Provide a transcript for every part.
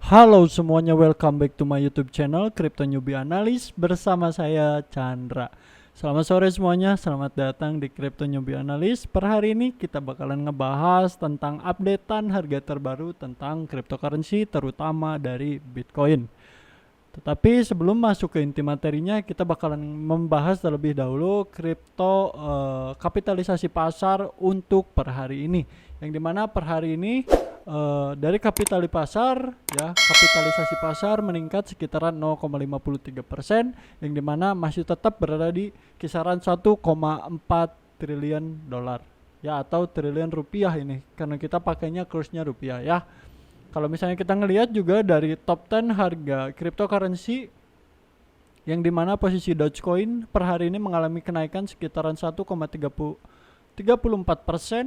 Halo semuanya, welcome back to my YouTube channel Crypto Newbie Analyst bersama saya Chandra. Selamat sore semuanya, selamat datang di Crypto Newbie Analyst. Per hari ini kita bakalan ngebahas tentang updatean harga terbaru tentang cryptocurrency, terutama dari Bitcoin. Tetapi sebelum masuk ke inti materinya, kita bakalan membahas terlebih dahulu kapitalisasi pasar untuk per hari ini. Yang dimana per hari ini dari kapitalisasi pasar meningkat sekitaran 0,53%, yang dimana masih tetap berada di kisaran 1,4 triliun dolar ya, atau triliun rupiah ini karena kita pakainya kursnya rupiah ya. Kalau misalnya kita ngelihat juga dari top 10 harga cryptocurrency, yang dimana posisi Dogecoin per hari ini mengalami kenaikan sekitaran 1,34%,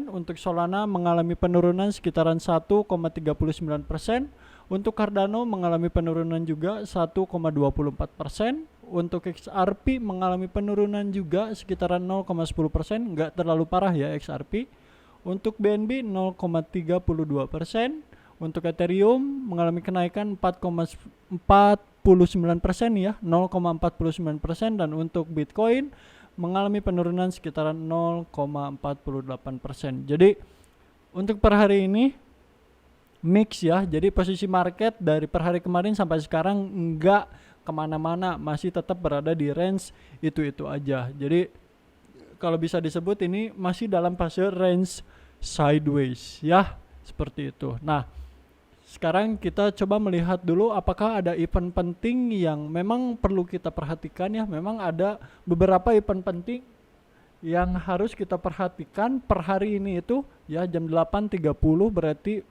untuk Solana mengalami penurunan sekitaran 1,39%, untuk Cardano mengalami penurunan juga 1,24%, untuk XRP mengalami penurunan juga sekitaran 0,10%, nggak terlalu parah ya XRP. Untuk BNB 0,32%, untuk Ethereum mengalami kenaikan 4,49% ya, 0,49%, dan untuk Bitcoin mengalami penurunan sekitaran 0,48%. Jadi untuk per hari ini mix ya, jadi posisi market dari per hari kemarin sampai sekarang enggak kemana-mana, masih tetap berada di range itu-itu aja. Jadi kalau bisa disebut ini masih dalam fase range sideways ya, seperti itu. Nah, sekarang kita coba melihat dulu apakah ada event penting yang memang perlu kita perhatikan ya. Memang ada beberapa event penting yang harus kita perhatikan per hari ini itu ya, jam 8.30 berarti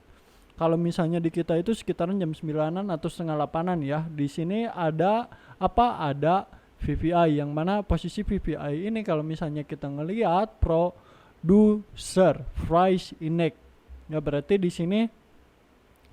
kalau misalnya di kita itu sekitaran jam 9-an atau setengah 8-an ya. Di sini ada apa? Ada VVI, yang mana posisi VVI ini kalau misalnya kita ngelihat Producer Price Index ya, berarti di sini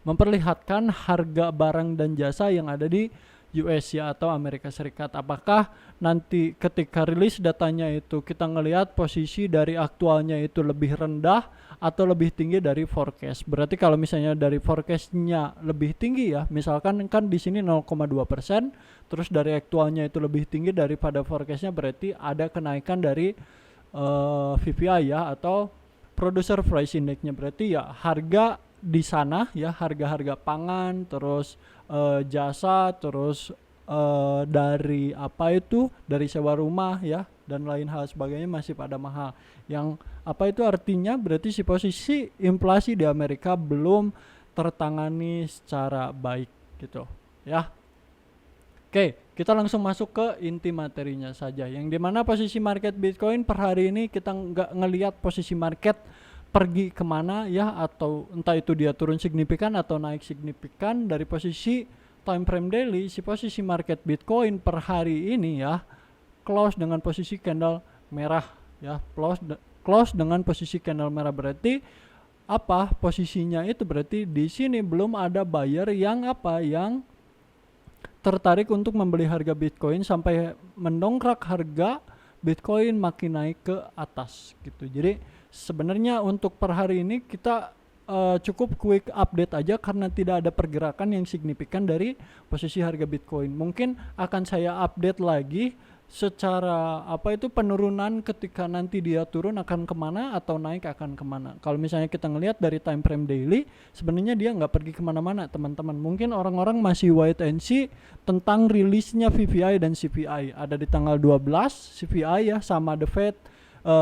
memperlihatkan harga barang dan jasa yang ada di US ya, atau Amerika Serikat. Apakah nanti ketika rilis datanya itu kita ngelihat posisi dari aktualnya itu lebih rendah atau lebih tinggi dari forecast? Berarti kalau misalnya dari forecastnya lebih tinggi ya, misalkan kan di sini 0,2%, terus dari aktualnya itu lebih tinggi daripada forecastnya, berarti ada kenaikan dari VPI ya, atau Producer Price Index-nya. Berarti ya harga di sana ya, harga-harga pangan, terus jasa, terus dari apa itu, dari sewa rumah ya, dan lain hal sebagainya masih pada mahal. Yang apa itu artinya? Berarti si posisi inflasi di Amerika belum tertangani secara baik gitu ya. Oke, kita langsung masuk ke inti materinya saja, yang dimana posisi market Bitcoin per hari ini kita nggak ngelihat posisi market pergi kemana ya, atau entah itu dia turun signifikan atau naik signifikan. Dari posisi time frame daily, si posisi market Bitcoin per hari ini ya close dengan posisi candle merah ya, close dengan posisi candle merah. Berarti apa posisinya itu? Berarti di sini belum ada buyer yang tertarik untuk membeli harga Bitcoin sampai mendongkrak harga Bitcoin makin naik ke atas gitu. Jadi sebenarnya untuk per hari ini kita cukup quick update aja, karena tidak ada pergerakan yang signifikan dari posisi harga Bitcoin. Mungkin akan saya update lagi secara apa itu penurunan ketika nanti dia turun akan kemana atau naik akan kemana. Kalau misalnya kita ngelihat dari time frame daily, sebenarnya dia nggak pergi kemana-mana teman-teman. Mungkin orang-orang masih wait and see tentang rilisnya VVI dan CPI. Ada di tanggal 12 CPI ya, sama The Fed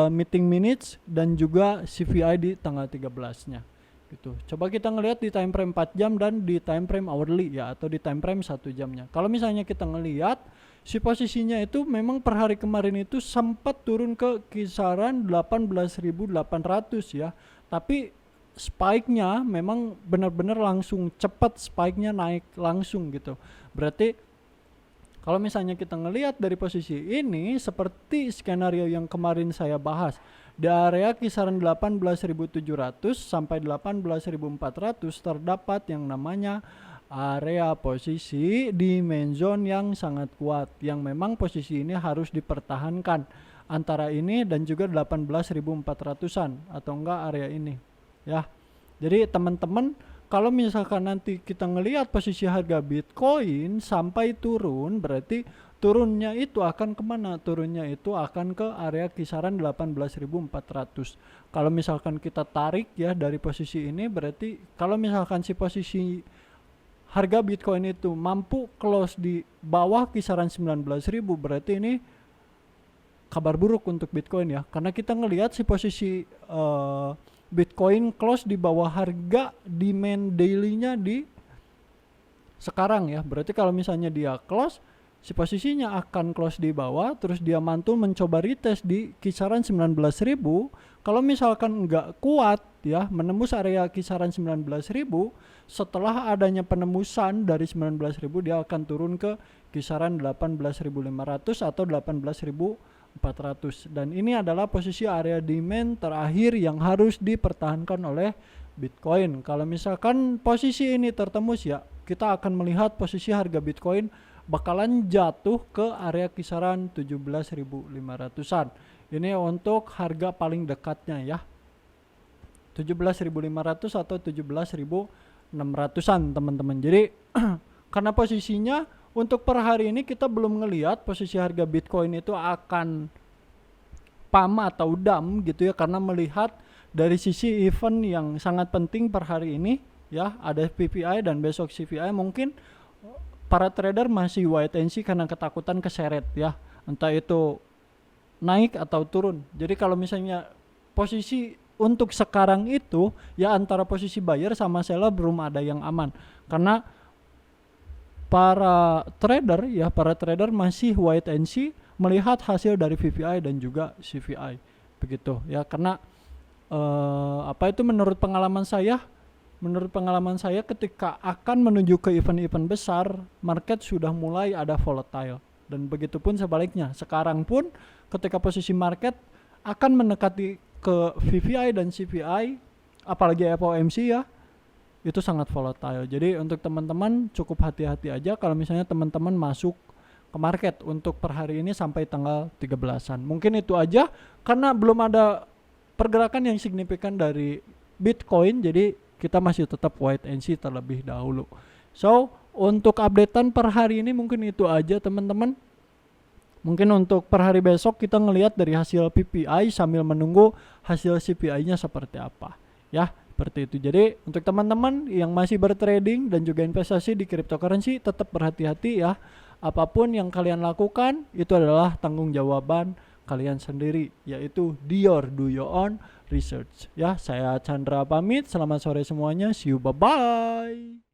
meeting minutes, dan juga CPI di tanggal 13-nya gitu. Coba kita ngelihat di time frame 4 jam dan di time frame hourly ya, atau di time frame 1 jamnya. Kalau misalnya kita ngelihat si posisinya itu memang per hari kemarin itu sempat turun ke kisaran 18.800 ya, tapi spike-nya memang benar-benar langsung cepat, spike-nya naik langsung gitu. Berarti kalau misalnya kita ngelihat dari posisi ini, seperti skenario yang kemarin saya bahas, di area kisaran 18.700 sampai 18.400 terdapat yang namanya area posisi demand zone yang sangat kuat, yang memang posisi ini harus dipertahankan antara ini dan juga 18.400-an atau enggak area ini ya. Jadi teman-teman kalau misalkan nanti kita ngelihat posisi harga Bitcoin sampai turun, berarti turunnya itu akan kemana? Turunnya itu akan ke area kisaran 18.400. Kalau misalkan kita tarik ya dari posisi ini, berarti kalau misalkan si posisi harga Bitcoin itu mampu close di bawah kisaran 19.000, berarti ini kabar buruk untuk Bitcoin ya. Karena kita ngelihat si posisi Bitcoin close di bawah harga demand daily-nya di sekarang ya. Berarti kalau misalnya dia close, si posisinya akan close di bawah, terus dia mantul mencoba retest di kisaran 19.000. Kalau misalkan nggak kuat ya menembus area kisaran 19.000, setelah adanya penembusan dari 19.000 dia akan turun ke kisaran 18.500 atau 18.400, dan ini adalah posisi area demand terakhir yang harus dipertahankan oleh Bitcoin. Kalau misalkan posisi ini tertembus ya, kita akan melihat posisi harga Bitcoin bakalan jatuh ke area kisaran 17.500-an. Ini untuk harga paling dekatnya ya, 17.500 atau 17.600-an teman-teman. Jadi karena posisinya untuk per hari ini kita belum ngelihat posisi harga Bitcoin itu akan pump atau dump gitu ya, karena melihat dari sisi event yang sangat penting per hari ini ya, ada PPI dan besok CPI. Mungkin para trader masih wait and see karena ketakutan keseret ya, entah itu naik atau turun. Jadi kalau misalnya posisi untuk sekarang itu ya antara posisi buyer sama seller belum ada yang aman, karena para trader masih wait and see melihat hasil dari VPI dan juga CVI begitu ya. Karena menurut pengalaman saya ketika akan menuju ke event-event besar, market sudah mulai ada volatile, dan begitu pun sebaliknya. Sekarang pun ketika posisi market akan mendekati ke VPI dan CPI, apalagi FOMC ya, itu sangat volatile. Jadi untuk teman-teman cukup hati-hati aja kalau misalnya teman-teman masuk ke market untuk per hari ini sampai tanggal 13-an. Mungkin itu aja, karena belum ada pergerakan yang signifikan dari Bitcoin, jadi kita masih tetap wait and see terlebih dahulu. So untuk updatean per hari ini mungkin itu aja teman-teman. Mungkin untuk per hari besok kita ngelihat dari hasil PPI sambil menunggu hasil CPI-nya seperti apa ya, seperti itu. Jadi untuk teman-teman yang masih bertrading dan juga investasi di cryptocurrency, tetap berhati-hati ya. Apapun yang kalian lakukan itu adalah tanggung jawaban kalian sendiri, yaitu do your own research ya. Saya Chandra pamit, selamat sore semuanya, see you, bye bye.